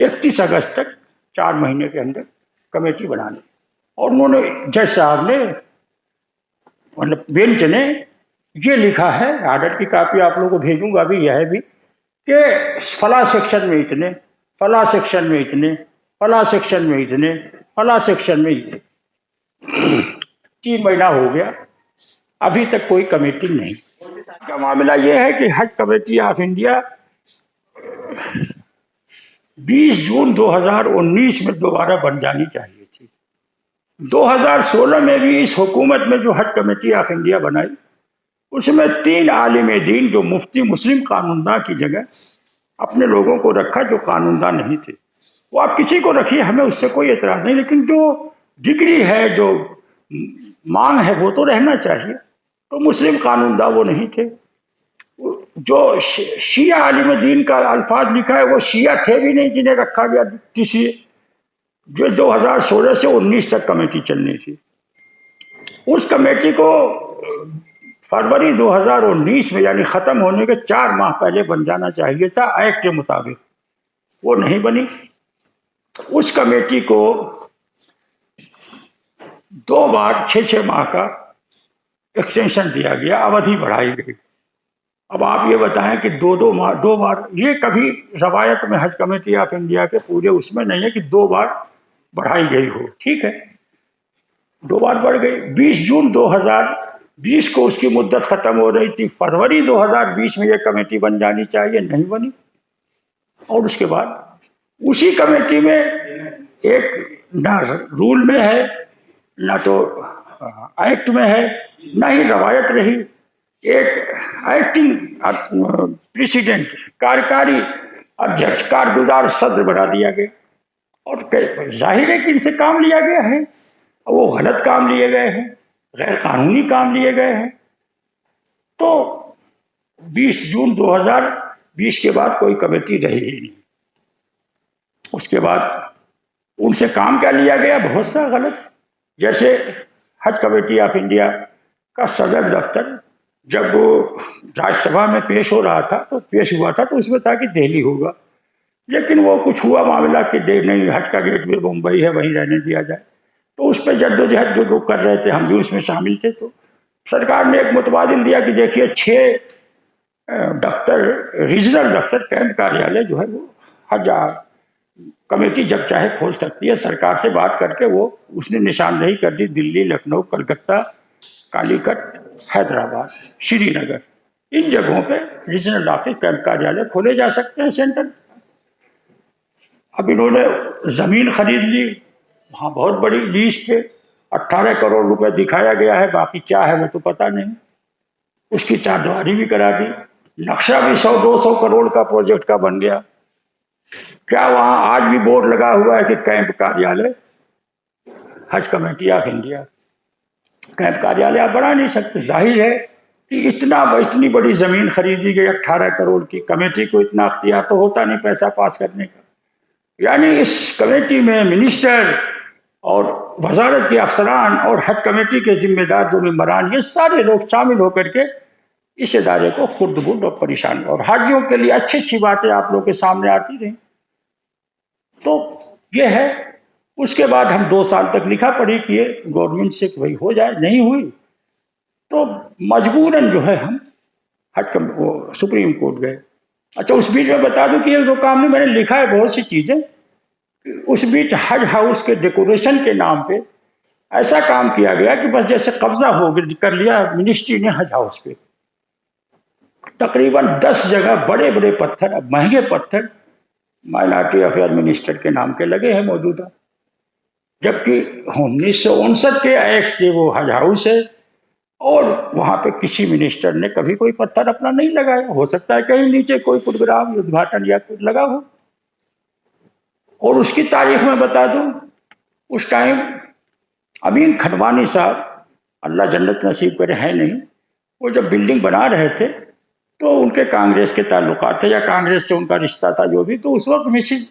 31 اگست تک 4 مہینے کے اندر کمیٹی بنانی. اور انہوں نے جج صاحب نے مطلب بینچ نے یہ لکھا ہے، آرڈر کی کاپی آپ لوگوں کو بھیجوں گا بھی، یہ ہے بھی کہ فلاں سیکشن میں اتنے، فلاں سیکشن میں اتنے، فلاں سیکشن میں اتنے، فلاں سیکشن میں اتنے. 3 مہینہ ہو گیا، ابھی تک کوئی کمیٹی نہیں. اس کا معاملہ یہ ہے کہ حج کمیٹی آف انڈیا 20 جون 2019 میں دوبارہ بن جانی چاہیے تھی. 2016 میں بھی اس حکومت میں جو حج کمیٹی آف انڈیا بنائی، اس میں 3 عالم دین جو مفتی مسلم قانون داں کی جگہ اپنے لوگوں کو رکھا جو قانون داں نہیں تھے. وہ آپ کسی کو رکھیے، ہمیں اس سے کوئی اعتراض نہیں، لیکن جو ڈگری ہے، جو مانگ ہے، وہ تو رہنا چاہیے. تو مسلم قانون داں وہ نہیں تھے. جو شیعہ عالم دین کا الفاظ لکھا ہے، وہ شیعہ تھے بھی نہیں جنہیں رکھا گیا کسی. جو 2016 سے 19 تک کمیٹی چلنی تھی، اس کمیٹی کو فروری 2019 میں یعنی ختم ہونے کے 4 ماہ پہلے بن جانا چاہیے تھا ایکٹ کے مطابق. وہ نہیں بنی. اس کمیٹی کو 2 بار 6 ماہ کا ایکسٹینشن دیا گیا، اودھی بڑھائی گئی. اب آپ یہ بتائیں کہ 2 بار، یہ کبھی روایت میں حج کمیٹی آف انڈیا کے پورے اس میں نہیں ہے کہ 2 بار بڑھائی گئی ہو. ٹھیک ہے، 2 بار بڑھ گئی. 20 جون 2020 کو اس کی مدت ختم ہو رہی تھی. فروری 2020 میں یہ کمیٹی بن جانی چاہیے، نہیں بنی. اور اس کے بعد اسی کمیٹی میں ایک نہ رول میں ہے، نہ تو ایکٹ میں ہے، نہ ہی روایت رہی. ایک ایکٹنگ پریسیڈنٹ، کارکاری ادھیکش، کارگزار صدر بنا دیا گیا. اور ظاہر ہے کہ ان سے کام لیا گیا ہے، وہ غلط کام لیے گئے ہیں، غیر قانونی کام لیے گئے ہیں. تو 20 جون 2020 کے بعد کوئی کمیٹی رہی ہی نہیں. اس کے بعد ان سے کام کیا لیا گیا؟ بہت سا غلط. جیسے حج کمیٹی آف انڈیا کا صدر دفتر جب وہ راج سبھا میں پیش ہو رہا تھا، تو پیش ہوا تھا تو اس میں تھا کہ دہلی ہوگا، لیکن وہ کچھ ہوا معاملہ کہ نہیں، حج کا گیٹ وے ممبئی ہے، وہیں رہنے دیا جائے. تو اس پہ جدوجہد جو لوگ کر رہے تھے، ہم بھی اس میں شامل تھے. تو سرکار نے ایک متبادل دیا کہ دیکھیے 6 دفتر، ریجنل دفتر، کیمپ کاریالے جو ہے وہ حج کمیٹی جب چاہے کھول سکتی ہے. سرکار سے بات کر کے وہ اس نے نشاندہی کر دی، دلی، لکھنؤ، کلکتہ، کالی کٹ، حیدرآباد، شری نگر، ان جگہوں پہ ریجنل آفس، کیمپ کاریالے کھولے جا سکتے ہیں سینٹر. اب انہوں نے زمین خرید لی وہاں بہت بڑی لیز پہ، 18 کروڑ روپے دکھایا گیا ہے، باقی کیا ہے وہ تو پتہ نہیں. اس کی چاردیواری بھی کرا دی. نقشہ بھی 100-200 کروڑ کا پروجیکٹ کا بن گیا. کیا وہاں آج بھی بورڈ لگا ہوا ہے کہ کیمپ کاریالے حج کمیٹی آف انڈیا؟ کیمپ کاریالے آپ بنا نہیں سکتے. ظاہر ہے کہ اتنی بڑی زمین خریدی گئی 18 کروڑ کی. کمیٹی کو اتنا اختیار تو ہوتا نہیں پیسہ پاس کرنے کا. یعنی اس کمیٹی میں منسٹر اور وزارت کے افسران اور حج کمیٹی کے ذمہ دار جو ممبران، یہ سارے لوگ شامل ہو کر کے اس ادارے کو خرد برد اور پریشان. اور حاجیوں کے لیے اچھی باتیں آپ لوگ کے سامنے آتی رہیں. تو یہ ہے. اس کے بعد ہم 2 سال تک لکھا پڑھی کیے گورنمنٹ سے کہ بھائی ہو جائے، نہیں ہوئی تو مجبوراً جو ہے ہم سپریم کورٹ گئے. اچھا، اس بیچ میں بتا دوں کہ یہ جو کام نہیں، میں نے لکھا ہے بہت سی چیزیں. اس بیچ حج ہاؤس کے ڈیکوریشن کے نام پہ ایسا کام کیا گیا کہ بس جیسے قبضہ کر لیا منسٹری نے حج ہاؤس پہ. تقریباً 10 جگہ بڑے بڑے پتھر، اب مہنگے پتھر، مائنارٹی افیئر منسٹر کے نام کے لگے ہیں موجودہ، جبکہ 1959 کے ایکٹ سے وہ حج ہاؤس ہے. اور وہاں پہ کسی منسٹر نے کبھی کوئی پتھر اپنا نہیں لگایا. ہو سکتا ہے کہیں نیچے کوئی پروگرام ادگھاٹن یا کچھ لگا ہو. اور اس کی تاریخ میں بتا دوں، اس ٹائم امین کھنوانی صاحب، اللہ جنت نصیب کرے، ہیں نہیں، وہ جب بلڈنگ بنا رہے تھے تو ان کے کانگریس کے تعلقات تھے یا کانگریس سے ان کا رشتہ تھا جو بھی. تو اس وقت مسز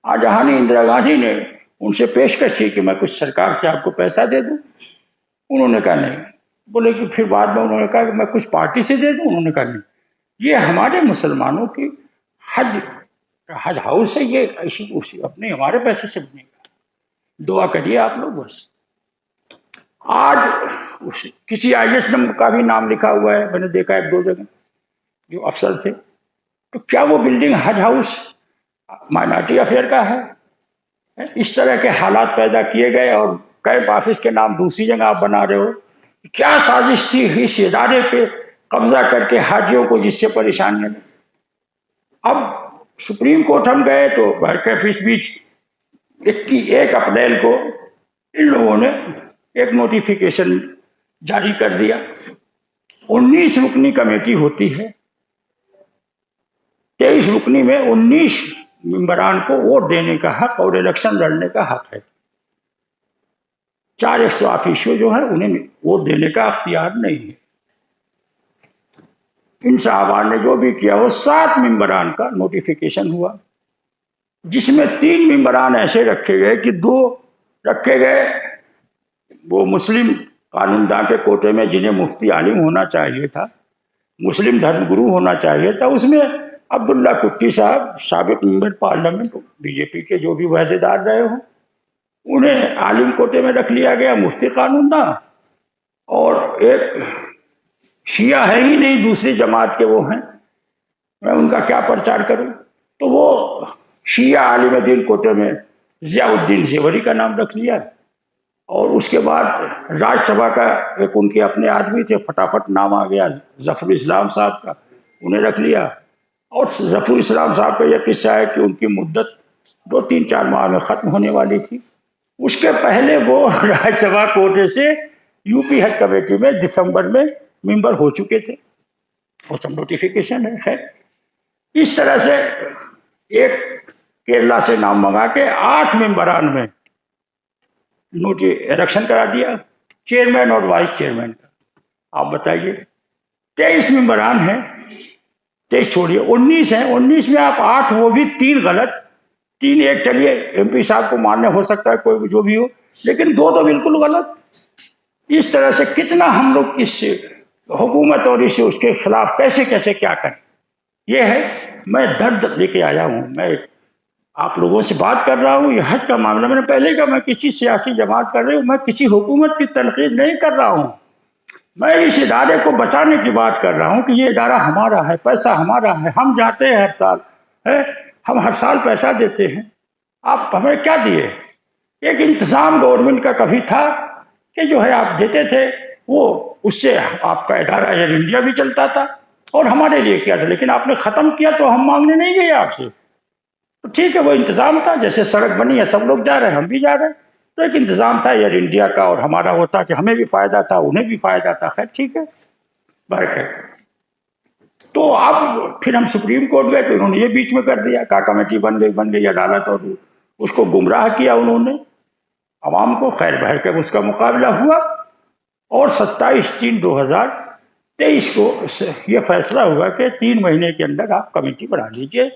آجہانی اندرا گاندھی نے ان سے پیشکش کی کہ میں کچھ سرکار سے آپ کو پیسہ دے دوں. انہوں نے کہا نہیں. بولے کہ پھر بعد میں انہوں نے کہا کہ میں کچھ پارٹی سے دے دوں. انہوں نے کہا نہیں. یہ ہمارے مسلمانوں کی حج حج ہاؤس ہے یہ ایسی اسی اپنے ہمارے پیسے سے بنے گا. دعا کریے آپ لوگ بس. آج کسی آئی ایس نمبر کا بھی نام لکھا ہوا ہے، میں نے دیکھا ایک دو جگہ جو افسر تھے. تو کیا وہ بلڈنگ حج ہاؤس مائنارٹی افیئر کا ہے؟ اس طرح کے حالات پیدا کیے گئے اور کیمپ آفس کے نام دوسری جگہ آپ بنا رہے ہو. کیا سازش تھی اس ادارے پہ قبضہ کر کے حاجیوں کو جس سے پریشانیاں میں. اب سپریم کورٹ ہم گئے تو بہرکیف اس بیچ 1 اپریل کو ان لوگوں نے ایک نوٹیفیکیشن جاری کر دیا. 19 رکنی کمیٹی ہوتی ہے، 23 رکنی میں 19 ممبران کو ووٹ دینے کا حق اور الیکشن لڑنے کا حق ہے. 4 100 آفیشیو جو ہیں انہیں ووٹ دینے کا اختیار نہیں ہے. ان صاحبان نے جو بھی کیا وہ 7 ممبران کا نوٹیفیکیشن ہوا، جس میں 3 ممبران ایسے رکھے گئے کہ 2 رکھے گئے وہ مسلم قانون داں کے کوٹے میں جنہیں مفتی عالم ہونا چاہیے تھا، مسلم دھرم گرو ہونا چاہیے تھا. اس میں عبداللہ کٹی صاحب سابق ممبر پارلیمنٹ بی جے پی کے جو بھی عہدے دار رہے ہوں انہیں عالم کوٹے میں رکھ لیا گیا، مفتی قانون داں. اور ایک شیعہ ہے ہی نہیں، دوسری جماعت کے وہ ہیں، میں ان کا کیا پرچار کروں. تو وہ شیعہ عالم دین کوٹے میں ضیاء الدین زیوری کا نام رکھ لیا. اور اس کے بعد راج سبھا کا ایک ان کے اپنے آدمی تھے، فٹافٹ نام آ گیا ظفر اسلام صاحب کا، انہیں رکھ لیا. اور ظفر اسلام صاحب کا یہ قصہ ہے کہ ان کی مدت 2-3-4 ماہ میں ختم ہونے والی تھی. اس کے پہلے وہ راج سبھا کوٹے سے یو پی حج کمیٹی میں دسمبر میں ممبر ہو چکے تھے. اور سب نوٹیفیکیشن ہے. خیر اس طرح سے ایک کیرلا سے نام منگا کے 8 ممبران میں الیکشن کرا دیا، چیئرمین اور وائس چیئرمین کا. آپ بتائیے 23 ممبران ہیں، 23 چھوڑیے 19 ہیں. 19 میں آپ 8 وہ بھی 3 غلط، 3 ایک چلیے ایم پی صاحب کو ماننے ہو سکتا ہے کوئی جو بھی ہو، لیکن 2 تو بالکل غلط. اس طرح سے کتنا ہم لوگ اس حکومت اور اس کے خلاف کیسے کیسے کیا کریں. یہ ہے میں درد لے کے آیا ہوں، میں آپ لوگوں سے بات کر رہا ہوں. یہ حج کا معاملہ میں نے پہلے کہا، میں کسی سیاسی جماعت کر رہی ہوں، میں کسی حکومت کی تنقید نہیں کر رہا ہوں. میں اس ادارے کو بچانے کی بات کر رہا ہوں کہ یہ ادارہ ہمارا ہے، پیسہ ہمارا ہے، ہم جاتے ہیں ہر سال، ہم ہر سال پیسہ دیتے ہیں. آپ ہمیں کیا دیے؟ ایک انتظام گورنمنٹ کا کبھی تھا کہ جو ہے آپ دیتے تھے، وہ اس سے آپ کا ادارہ ایئر انڈیا بھی چلتا تھا اور ہمارے لیے کیا تھا. لیکن آپ نے ختم کیا تو ہم مانگنے نہیں گئے آپ سے. تو ٹھیک ہے وہ انتظام تھا، جیسے سڑک بنی ہے سب لوگ جا رہے ہیں ہم بھی جا رہے ہیں، تو ایک انتظام تھا ایئر انڈیا کا اور ہمارا وہ تھا کہ ہمیں بھی فائدہ تھا انہیں بھی فائدہ تھا. خیر ٹھیک ہے برک ہے. تو اب پھر ہم سپریم کورٹ گئے تو انہوں نے یہ بیچ میں کر دیا، کہا کمیٹی بن گئی عدالت، اور اس کو گمراہ کیا انہوں نے عوام کو. خیر بہر کے اس کا مقابلہ ہوا اور 27/3/2023 کو یہ فیصلہ ہوا کہ 3 مہینے کے اندر آپ کمیٹی بنا لیجئے.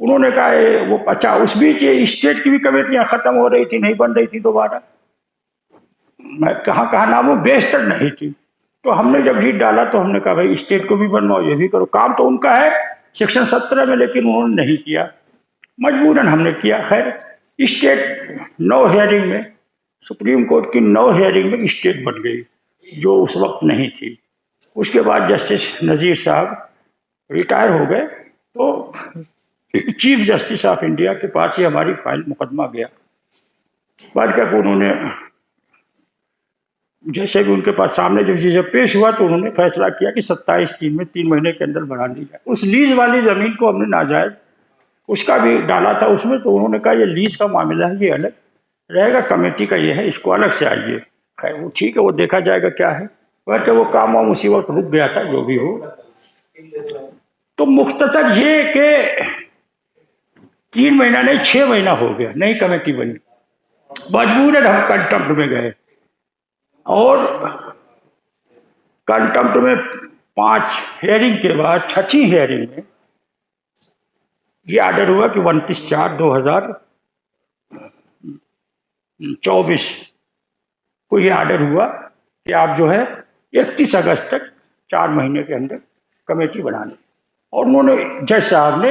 انہوں نے کہا وہ اچھا اس بیچ اسٹیٹ کی بھی کمیٹیاں ختم ہو رہی تھی، نہیں بن رہی تھی دوبارہ، میں کہاں نام وہ بیشتر نہیں تھی. تو ہم نے جب ریٹ ڈالا تو ہم نے کہا بھائی اسٹیٹ کو بھی بنواؤ، یہ بھی کرو. کام تو ان کا ہے سیکشن 17 میں، لیکن انہوں نے نہیں کیا، مجبوراً ہم نے کیا. خیر اسٹیٹ 9 ہیئرنگ میں، سپریم کورٹ کی 9 ہیئرنگ میں اسٹیٹ بن گئی جو اس وقت نہیں تھی. اس کے بعد جسٹس نذیر صاحب ریٹائر ہو گئے تو چیف جسٹس آف انڈیا کے پاس ہی ہماری فائل مقدمہ گیا. بعد کہ انہوں نے جیسے بھی ان کے پاس سامنے جب پیش ہوا تو انہوں نے فیصلہ کیا کہ 27/3 میں 3 مہینے کے اندر بنا لی جائے. اس لیز والی زمین کو ہم نے ناجائز اس کا بھی ڈالا تھا اس میں، تو انہوں نے کہا یہ لیز کا معاملہ ہے، یہ الگ رہے گا، کمیٹی کا یہ ہے، اس کو الگ سے آئیے. خیر وہ ٹھیک ہے، وہ دیکھا جائے گا کیا ہے. کہ وہ کام وام اسی وقت رک گیا تھا جو بھی ہو. تو مختصر یہ کہ 3 مہینہ نہیں 6 مہینہ ہو گیا نئی کمیٹی بنی، مجبوراً ہم کنٹمپٹ میں گئے اور کنٹمپٹ میں 5 ہیئرنگ کے بعد 6ٹھی ہیئرنگ میں یہ آرڈر ہوا کہ 29/4/2024 کو یہ آرڈر ہوا کہ آپ جو ہے 31 اگست تک 4 مہینے کے اندر کمیٹی بنا لیں. اور انہوں نے جج صاحب نے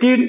3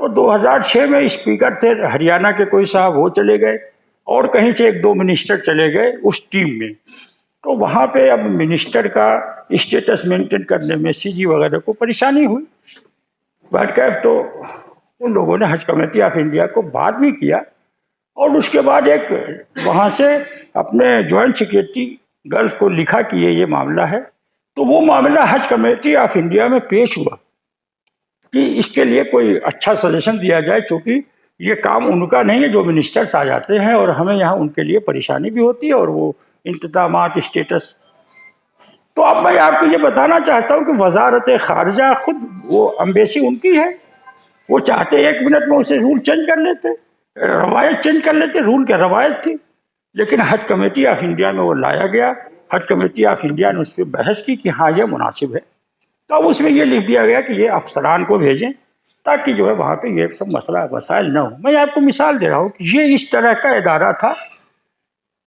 تو 2006 میں اسپیکر تھے ہریانہ کے کوئی صاحب، وہ چلے گئے، اور کہیں سے 1-2 منسٹر چلے گئے اس ٹیم میں. تو وہاں پہ اب منسٹر کا اسٹیٹس مینٹین کرنے میں سی جی وغیرہ کو پریشانی ہوئی. بہرکیف تو ان لوگوں نے حج کمیٹی آف انڈیا کو بات بھی کیا، اور اس کے بعد ایک وہاں سے اپنے جوائنٹ سیکریٹری گلف کو لکھا کہ یہ معاملہ ہے. تو وہ معاملہ حج کمیٹی آف انڈیا میں پیش ہوا کہ اس کے لیے کوئی اچھا سجیشن دیا جائے، چونکہ یہ کام ان کا نہیں ہے، جو منسٹرس آ جاتے ہیں اور ہمیں یہاں ان کے لیے پریشانی بھی ہوتی ہے اور وہ انتظامات اسٹیٹس. تو اب میں آپ کو یہ بتانا چاہتا ہوں کہ وزارت خارجہ خود وہ امبیسی ان کی ہے، وہ چاہتے 1 منٹ میں اسے رول چینج کر لیتے، روایت چینج کر لیتے. رول کیا روایت تھی، لیکن حج کمیٹی آف انڈیا میں وہ لایا گیا. حج کمیٹی آف انڈیا نے اس پہ بحث کی کہ ہاں یہ مناسب ہے. تو اب اس میں یہ لکھ دیا گیا کہ یہ افسران کو بھیجیں تاکہ جو ہے وہاں پہ یہ سب مسائل نہ ہو. میں آپ کو مثال دے رہا ہوں کہ یہ اس طرح کا ادارہ تھا